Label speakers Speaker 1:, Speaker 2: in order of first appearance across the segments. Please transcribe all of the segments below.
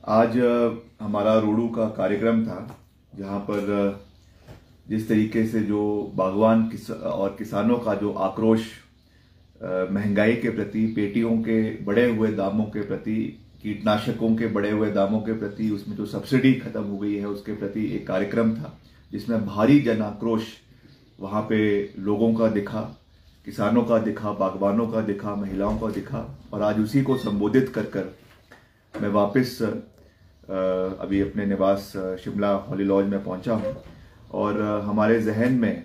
Speaker 1: आज हमारा रोडू का कार्यक्रम था, जहां पर जिस तरीके से जो बागवान और किसानों का जो आक्रोश महंगाई के प्रति, पेटियों के बढ़े हुए दामों के प्रति, कीटनाशकों के बढ़े हुए दामों के प्रति, उसमें जो सब्सिडी खत्म हो गई है उसके प्रति एक कार्यक्रम था, जिसमें भारी जन आक्रोश वहां पे लोगों का दिखा, किसानों का दिखा, बागवानों का दिखा, महिलाओं का दिखा। और आज उसी को संबोधित कर कर मैं वापस अभी अपने निवास शिमला हॉली लॉज में पहुंचा हूं। और हमारे जहन में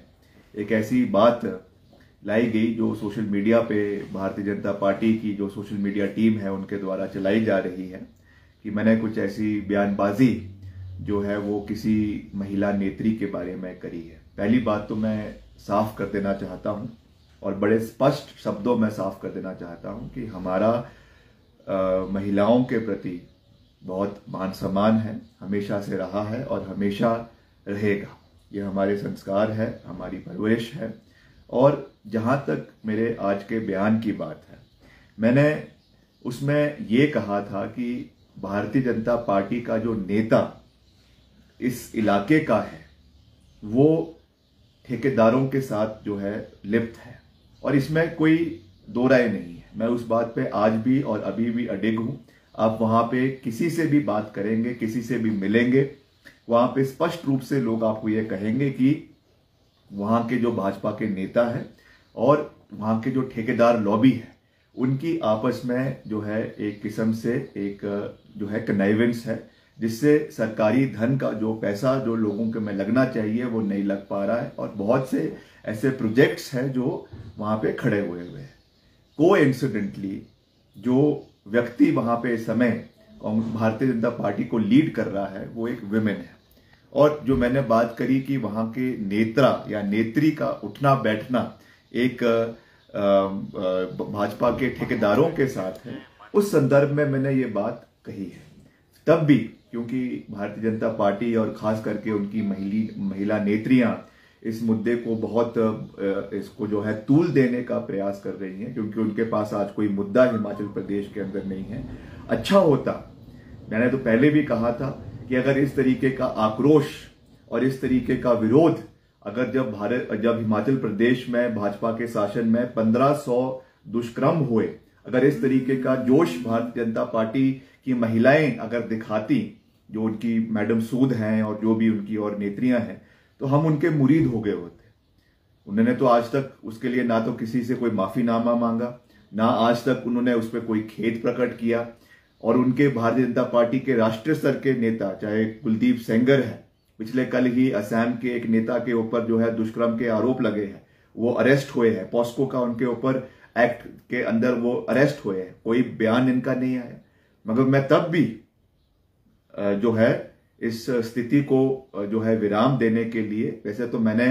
Speaker 1: एक ऐसी बात लाई गई जो सोशल मीडिया पे भारतीय जनता पार्टी की जो सोशल मीडिया टीम है उनके द्वारा चलाई जा रही है, कि मैंने कुछ ऐसी बयानबाजी जो है वो किसी महिला नेत्री के बारे में करी है। पहली बात तो मैं साफ कर देना चाहता हूं और बड़े स्पष्ट शब्दों में साफ कर देना चाहता हूं कि हमारा महिलाओं के प्रति बहुत मान सम्मान है, हमेशा से रहा है और हमेशा रहेगा। ये हमारे संस्कार है, हमारी परवरिश है। और जहां तक मेरे आज के बयान की बात है, मैंने उसमें ये कहा था कि भारतीय जनता पार्टी का जो नेता इस इलाके का है वो ठेकेदारों के साथ जो है लिप्त है, और इसमें कोई दो राय नहीं है। मैं उस बात पे आज भी और अभी भी अडिग हूं। आप वहां पे किसी से भी बात करेंगे, किसी से भी मिलेंगे, वहां पे स्पष्ट रूप से लोग आपको ये कहेंगे कि वहां के जो भाजपा के नेता हैं और वहां के जो ठेकेदार लॉबी है उनकी आपस में जो है एक किस्म से एक जो है कनाइवेंस है, जिससे सरकारी धन का जो पैसा जो लोगों के में लगना चाहिए वो नहीं लग पा रहा है। और बहुत से ऐसे प्रोजेक्ट्स हैं जो वहां पे खड़े हुए हैं। कोइंसिडेंटली जो व्यक्ति वहां पे इस समय भारतीय जनता पार्टी को लीड कर रहा है वो एक विमेन है। और जो मैंने बात करी कि वहां के नेता या नेत्री का उठना बैठना एक भाजपा के ठेकेदारों के साथ है, उस संदर्भ में मैंने ये बात कही है। तब भी क्योंकि भारतीय जनता पार्टी और खास करके उनकी महिला नेत्रियां इस मुद्दे को बहुत इसको जो है तूल देने का प्रयास कर रही हैं, क्योंकि उनके पास आज कोई मुद्दा हिमाचल प्रदेश के अंदर नहीं है। अच्छा होता, मैंने तो पहले भी कहा था कि अगर इस तरीके का आक्रोश और इस तरीके का विरोध अगर जब हिमाचल प्रदेश में भाजपा के शासन में 1500 दुष्कर्म हुए, अगर इस तरीके का जोश भारतीय जनता पार्टी की महिलाएं अगर दिखाती, जो उनकी मैडम सूद हैं और जो भी उनकी और नेत्रियां हैं, तो हम उनके मुरीद हो गए होते। उन्होंने तो आज तक उसके लिए ना तो किसी से कोई माफीनामा मांगा, ना आज तक उन्होंने उस पर कोई खेद प्रकट किया। और उनके भारतीय जनता पार्टी के राष्ट्रीय स्तर के नेता, चाहे कुलदीप सेंगर है, पिछले कल ही असम के एक नेता के ऊपर जो है दुष्कर्म के आरोप लगे हैं, वो अरेस्ट हुए हैं, पॉस्को का उनके ऊपर एक्ट के अंदर वो अरेस्ट हुए हैं, कोई बयान इनका नहीं आया। मगर मैं तब भी जो है इस स्थिति को जो है विराम देने के लिए, वैसे तो मैंने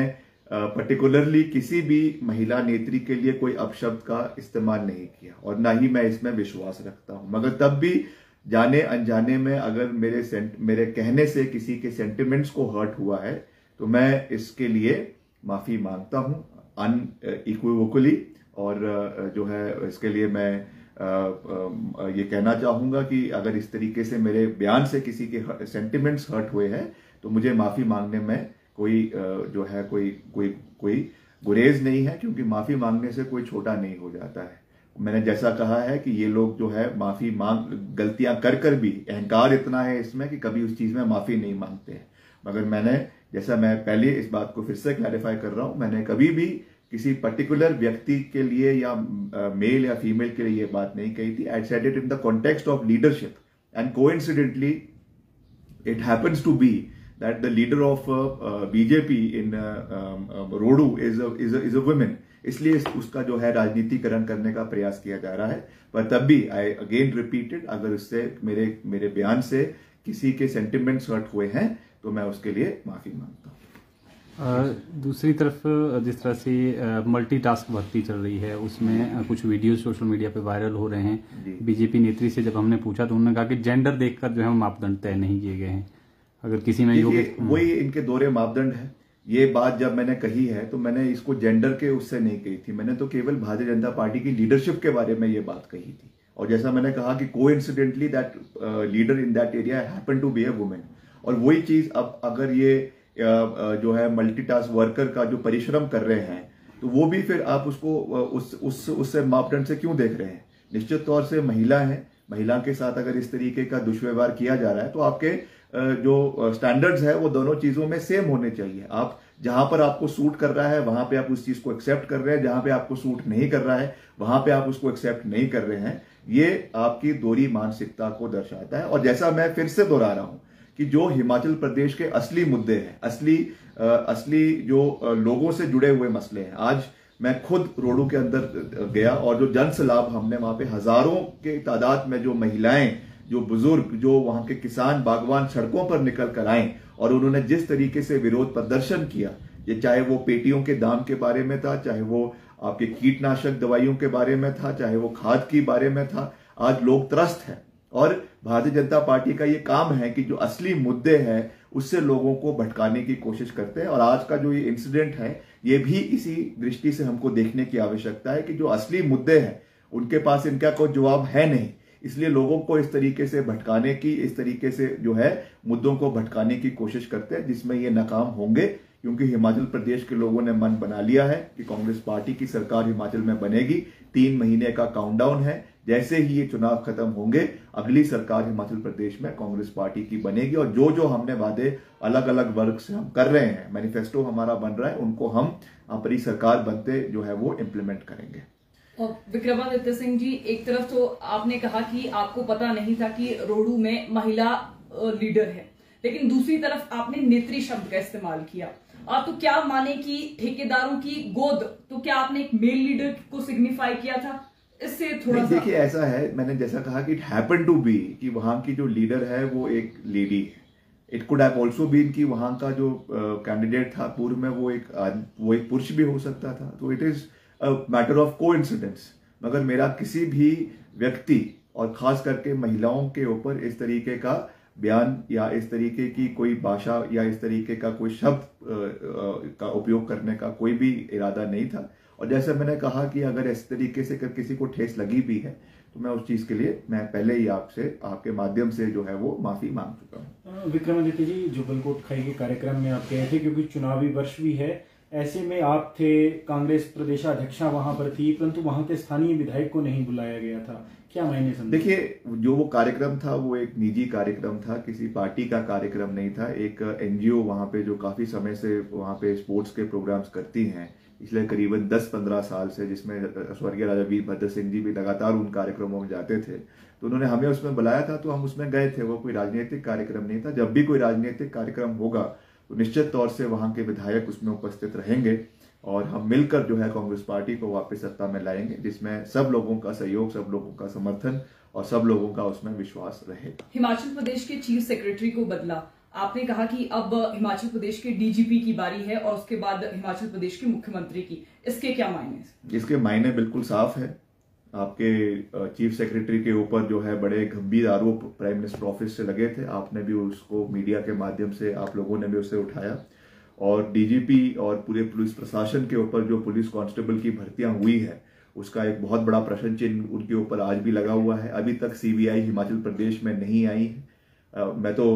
Speaker 1: पर्टिकुलरली किसी भी महिला नेत्री के लिए कोई अपशब्द का इस्तेमाल नहीं किया और ना ही मैं इसमें विश्वास रखता हूं। मगर तब भी जाने अनजाने में अगर मेरे कहने से किसी के सेंटिमेंट्स को हर्ट हुआ है तो मैं इसके लिए माफी मांगता हूं अनइक्विवोकली। और जो है इसके लिए मैं ये कहना चाहूंगा कि अगर इस तरीके से मेरे बयान से किसी के सेंटिमेंट्स हर्ट हुए हैं तो मुझे माफी मांगने में कोई जो है कोई गुरेज नहीं है, क्योंकि माफी मांगने से कोई छोटा नहीं हो जाता है। मैंने जैसा कहा है कि ये लोग जो है माफी गलतियां कर भी अहंकार इतना है इसमें कि कभी उस चीज में माफी नहीं मांगते हैं। मगर मैं पहले इस बात को फिर से क्लैरिफाई कर रहा हूं, मैंने कभी भी किसी पर्टिकुलर व्यक्ति के लिए या मेल या फीमेल के लिए ये बात नहीं कही थी। I said it in the context of leadership and coincidentally it happens to be that the leader of BJP in रोडू is a woman, इसलिए उसका जो है राजनीतिकरण करने का प्रयास किया जा रहा है। पर तब भी आई अगेन रिपीटेड, अगर उससे मेरे बयान से किसी के सेंटिमेंट्स हर्ट हुए हैं तो मैं उसके लिए माफी मांगता हूँ।
Speaker 2: दूसरी तरफ जिस तरह से मल्टीटास्क भर्ती चल रही है, उसमें कुछ वीडियोस सोशल मीडिया पे वायरल हो रहे हैं। बीजेपी नेत्री से जब हमने पूछा तो उन्होंने कहा कि जेंडर देखकर जो है मापदंड तय नहीं किए गए हैं। अगर किसी में
Speaker 1: वही इनके दोहरे मापदंड है। ये बात जब मैंने कही है तो मैंने इसको जेंडर के उससे नहीं कही थी, मैंने तो केवल भारतीय जनता पार्टी की लीडरशिप के बारे में ये बात कही थी। और जैसा मैंने कहा कि coincidentally that leader in that area happen to be a women. और वही चीज अब अगर ये जो है मल्टीटास्क वर्कर का जो परिश्रम कर रहे हैं, तो वो भी फिर आप उसको उससे मापदंड से क्यों देख रहे हैं? निश्चित तौर से महिला है, महिला के साथ अगर इस तरीके का दुष्व्यवहार किया जा रहा है तो आपके जो स्टैंडर्ड्स है वो दोनों चीजों में सेम होने चाहिए। आप जहां पर आपको सूट कर रहा है वहां पे आप उस चीज को एक्सेप्ट कर रहे हैं, जहां पे आपको सूट नहीं कर रहा है वहां पे आप उसको एक्सेप्ट नहीं कर रहे हैं। ये आपकी दोहरी मानसिकता को दर्शाता है। और जैसा मैं फिर से दोहरा रहा हूं कि जो हिमाचल प्रदेश के असली मुद्दे हैं, असली जो लोगों से जुड़े हुए मसले हैं, आज मैं खुद रोडू के अंदर गया और जो जन सैलाब हमने वहां पे हजारों के तादाद में जो महिलाएं, जो बुजुर्ग, जो वहां के किसान बागवान सड़कों पर निकल कर आए और उन्होंने जिस तरीके से विरोध प्रदर्शन किया, ये चाहे वो पेटियों के दाम के बारे में था, चाहे वो आपके कीटनाशक दवाइयों के बारे में था, चाहे वो खाद के बारे में था, आज लोग त्रस्त हैं। और भारतीय जनता पार्टी का ये काम है कि जो असली मुद्दे हैं उससे लोगों को भटकाने की कोशिश करते हैं। और आज का जो ये इंसिडेंट है ये भी इसी दृष्टि से हमको देखने की आवश्यकता है कि जो असली मुद्दे हैं उनके पास इनका कोई जवाब है नहीं, इसलिए लोगों को इस तरीके से भटकाने की, इस तरीके से जो है मुद्दों को भटकाने की कोशिश करते हैं, जिसमें ये नाकाम होंगे। क्योंकि हिमाचल प्रदेश के लोगों ने मन बना लिया है कि कांग्रेस पार्टी की सरकार हिमाचल में बनेगी। 3 महीने का काउंटडाउन है, जैसे ही ये चुनाव खत्म होंगे अगली सरकार हिमाचल प्रदेश में कांग्रेस पार्टी की बनेगी। और जो जो हमने वादे अलग अलग वर्ग से हम कर रहे हैं, मैनिफेस्टो हमारा बन रहा है, उनको हम अपनी सरकार बनते जो है वो इम्प्लीमेंट करेंगे।
Speaker 3: विक्रमादित्य सिंह जी, एक तरफ तो आपने कहा कि आपको पता नहीं था कि रोडू में महिला लीडर है, लेकिन दूसरी तरफ आपने नेत्री शब्द का इस्तेमाल किया। तो क्या माने कि ठेकेदारों की गोद, तो क्या आपने एक मेल लीडर को सिग्निफाई किया था? इससे थोड़ा सा
Speaker 1: देखिए, ऐसा है, मैंने जैसा कहा कि इट हैपन टू बी कि वहां की जो लीडर है वो एक लेडी है। It could have also been कि वहां का जो कैंडिडेट था पूर्व में वो एक पुरुष भी हो सकता था। तो it is a matter of coincidence. मगर मेरा किसी भी व्यक्ति और खास करके महिलाओं के ऊपर इस तरीके का बयान या इस तरीके की कोई भाषा या इस तरीके का कोई शब्द का उपयोग करने का कोई भी इरादा नहीं था। और जैसे मैंने कहा कि अगर इस तरीके से किसी को ठेस लगी भी है तो मैं उस चीज के लिए मैं पहले ही आपके माध्यम से जो है वो माफी मांग चुका हूँ।
Speaker 4: विक्रमादित्य जी, जुब्बलकोट खाई के कार्यक्रम में आप गए थे क्योंकि चुनावी वर्ष भी है, ऐसे में आप थे, कांग्रेस प्रदेशाध्यक्षा वहां पर थी, परंतु वहां के स्थानीय विधायक को नहीं बुलाया गया था। क्या मायने समझे?
Speaker 1: देखिए, जो वो कार्यक्रम था वो एक निजी कार्यक्रम था, किसी पार्टी का कार्यक्रम नहीं था। एक एनजीओ वहां पे जो काफी समय से वहां पे स्पोर्ट्स के प्रोग्राम्स करती हैं पिछले करीबन 10-15 साल से, जिसमें स्वर्गीय राजा वीरभद्र सिंह जी भी लगातार उन कार्यक्रमों में जाते थे, तो उन्होंने हमें उसमें बुलाया था तो हम उसमें गए थे। वो कोई राजनीतिक कार्यक्रम नहीं था। जब भी कोई राजनीतिक कार्यक्रम होगा तो निश्चित तौर से वहां के विधायक उसमें उपस्थित रहेंगे और हम मिलकर जो है कांग्रेस पार्टी को वापस सत्ता में लाएंगे, जिसमें सब लोगों का सहयोग, सब लोगों का समर्थन और सब लोगों का उसमें विश्वास रहेगा।
Speaker 3: हिमाचल प्रदेश के चीफ सेक्रेटरी को बदला, आपने कहा कि अब हिमाचल प्रदेश के डीजीपी की बारी है और उसके बाद हिमाचल प्रदेश के मुख्यमंत्री की, इसके क्या मायने?
Speaker 1: इसके मायने बिल्कुल साफ है। आपके चीफ सेक्रेटरी के ऊपर जो है बड़े गंभीर आरोप प्राइम मिनिस्टर ऑफिस से लगे थे। आपने भी उसको मीडिया के माध्यम से, आप लोगों ने भी उसे उठाया। और डीजीपी और पूरे पुलिस प्रशासन के ऊपर जो पुलिस कांस्टेबल की भर्तियां हुई है उसका एक बहुत बड़ा प्रश्न चिन्ह उनके ऊपर आज भी लगा हुआ है। अभी तक सीबीआई हिमाचल प्रदेश में नहीं आई है। मैं तो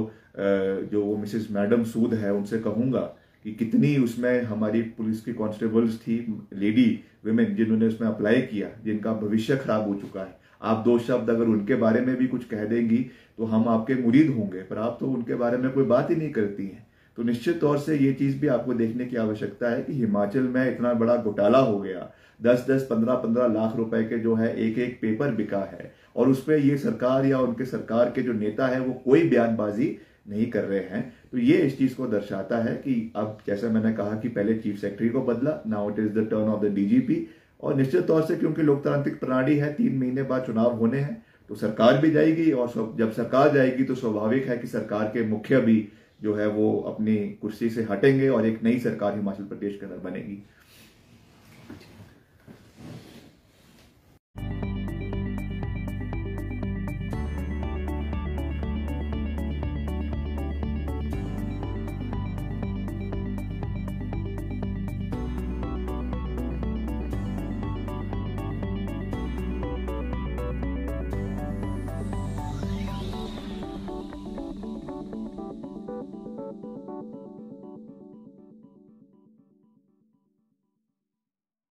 Speaker 1: जो वो मिसेस मैडम सूद है उनसे कहूंगा कि कितनी उसमें हमारी पुलिस की कांस्टेबल्स थी, लेडी विमेन, जिन्होंने उसमें अप्लाई किया, जिनका भविष्य खराब हो चुका है। आप 2 शब्द अगर उनके बारे में भी कुछ कह देंगी तो हम आपके मुरीद होंगे, पर आप तो उनके बारे में कोई बात ही नहीं करती हैं। तो निश्चित तौर से ये चीज भी आपको देखने की आवश्यकता है कि हिमाचल में इतना बड़ा घोटाला हो गया। 10-10, 15-15 लाख रुपए के जो है एक पेपर बिका है और उस पर ये सरकार या उनके सरकार के जो नेता है वो कोई बयानबाजी नहीं कर रहे हैं। तो ये इस चीज को दर्शाता है कि अब जैसे मैंने कहा कि पहले चीफ सेक्रेटरी को बदला, now it is the turn off the DGP. और निश्चित तौर से क्योंकि लोकतांत्रिक प्रणाली है, 3 महीने बाद चुनाव होने हैं तो सरकार भी जाएगी और जब सरकार जाएगी तो स्वाभाविक है कि सरकार के मुखिया भी जो है वो अपनी कुर्सी से हटेंगे और एक नई सरकार हिमाचल प्रदेश के अंदर बनेगी।